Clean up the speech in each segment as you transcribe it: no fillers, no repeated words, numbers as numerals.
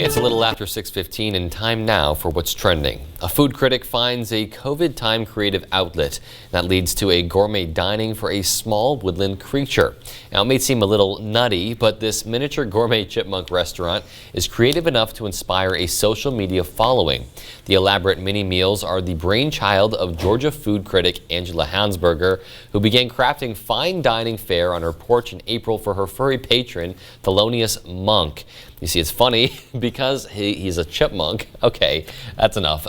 It's a little after 6:15 and time now for what's trending. A food critic finds a COVID time creative outlet that leads to a gourmet dining for a small woodland creature. Now it may seem a little nutty, but this miniature gourmet chipmunk restaurant is creative enough to inspire a social media following. The elaborate mini meals are the brainchild of Georgia food critic Angela Hansberger, who began crafting fine dining fare on her porch in April for her furry patron, Thelonious Monk. You see, it's funny because he's a chipmunk. Okay, that's enough.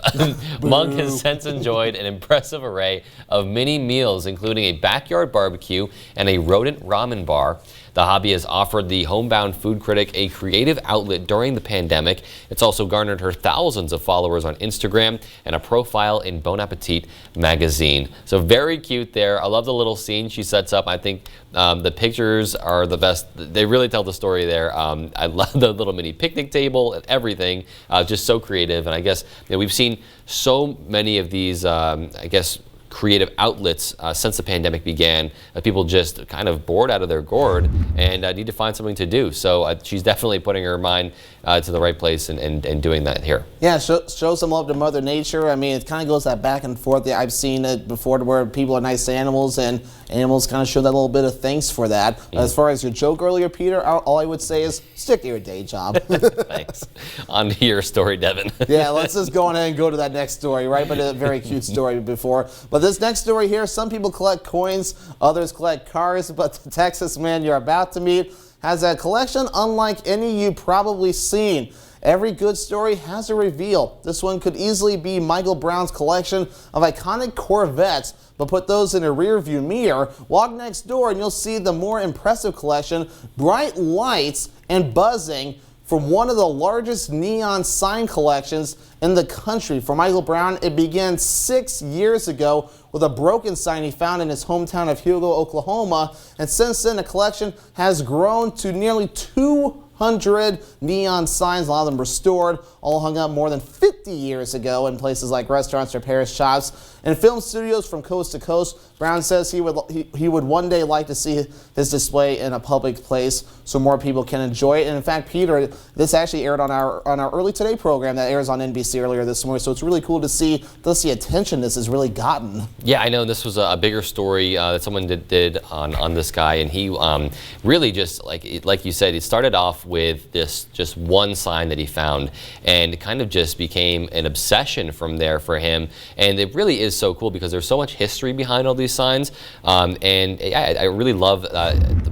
Monk has since enjoyed an impressive array of mini meals, including a backyard barbecue and a rodent ramen bar. The hobby has offered the homebound food critic a creative outlet during the pandemic. It's also garnered her thousands of followers on Instagram and a profile in Bon Appetit magazine. So very cute there. I love the little scene she sets up. I think the pictures are the best. They really tell the story there. I love the little mini picnic table and everything. Just so creative. And I guess we've seen so many of these, creative outlets since the pandemic began. People just kind of bored out of their gourd and need to find something to do. So she's definitely putting her mind to the right place and doing that here. Yeah, show some love to Mother Nature. I mean, it kind of goes that back and forth. I've seen it before where people are nice to animals and animals kind of show that little bit of thanks for that. As far as your joke earlier, Peter, all I would say is stick to your day job. Thanks. On to your story, Devin. Yeah, let's just go on ahead and go to that next story, right? But a very cute story before. But this next story here, some people collect coins, others collect cars, but the Texas man you're about to meet has a collection unlike any you've probably seen. Every good story has a reveal. This one could easily be Michael Brown's collection of iconic Corvettes, but put those in a rearview mirror. Walk next door and you'll see the more impressive collection, bright lights and buzzing, from one of the largest neon sign collections in the country. For Michael Brown, it began 6 years ago with a broken sign he found in his hometown of Hugo, Oklahoma, and since then the collection has grown to nearly 200 neon signs, a lot of them restored, all hung up more than 50 years ago in places like restaurants, repair shops, and film studios from coast to coast. Brown says he would one day like to see his display in a public place so more people can enjoy it. And in fact, Peter, this actually aired on our Early Today program that airs on NBC earlier this morning, so it's really cool to see the attention this has really gotten. Yeah, I know this was a bigger story that someone did on this guy, and he really just, like you said, it started off with this just one sign that he found, and it kind of just became an obsession from there for him. And it really is so cool because there's so much history behind all these signs, and I really love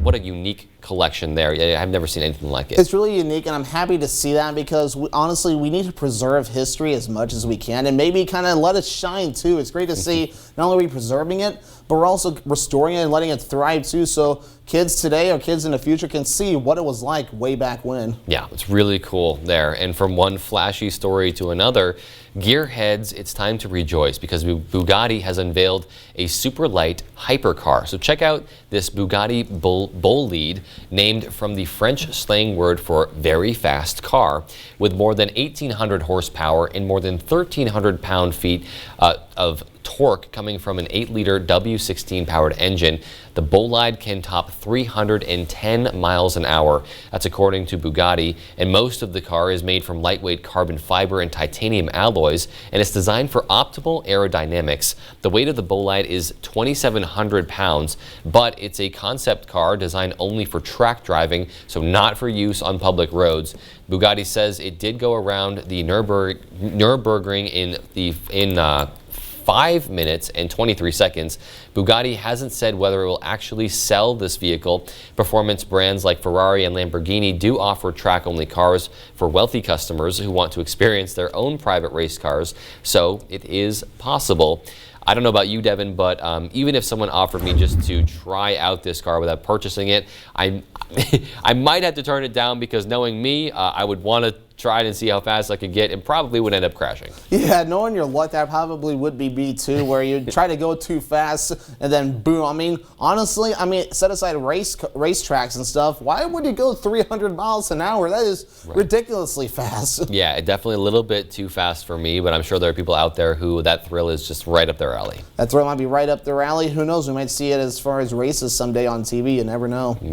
what a unique collection there. I've never seen anything like it. It's really unique, and I'm happy to see that because honestly, we need to preserve history as much as we can and maybe kind of let it shine too. It's great to see not only are we preserving it, but we're also restoring it and letting it thrive too, so kids today or kids in the future can see what it was like way back when. Yeah, it's really cool there. And from one flashy story to another, gearheads, it's time to rejoice because Bugatti has unveiled a super light hypercar. So check out this Bugatti Bolide, named from the French slang word for very fast car, with more than 1,800 horsepower and more than 1,300 pound-feet of torque coming from an 8-liter W16 powered engine. The Bolide can top 310 miles an hour. That's according to Bugatti, and most of the car is made from lightweight carbon fiber and titanium alloys, and it's designed for optimal aerodynamics. The weight of the Bolide is 2,700 pounds, but it's a concept car designed only for track driving, so not for use on public roads. Bugatti says it did go around the Nürburgring in 5 minutes and 23 seconds. Bugatti hasn't said whether it will actually sell this vehicle. Performance brands like Ferrari and Lamborghini do offer track-only cars for wealthy customers who want to experience their own private race cars, so it is possible. I don't know about you, Devin, but even if someone offered me just to try out this car without purchasing it, I might have to turn it down because knowing me, I would want to try it and see how fast I could get and probably would end up crashing. Yeah, knowing your luck, that probably would be me too, where you try to go too fast and then boom. I mean, honestly, set aside race tracks and stuff, why would you go 300 miles an hour? That is ridiculously fast. Yeah, definitely a little bit too fast for me, but I'm sure there are people out there who that thrill is just right up their alley. That thrill might be right up their alley. Who knows? We might see it as far as races someday on TV. You never know.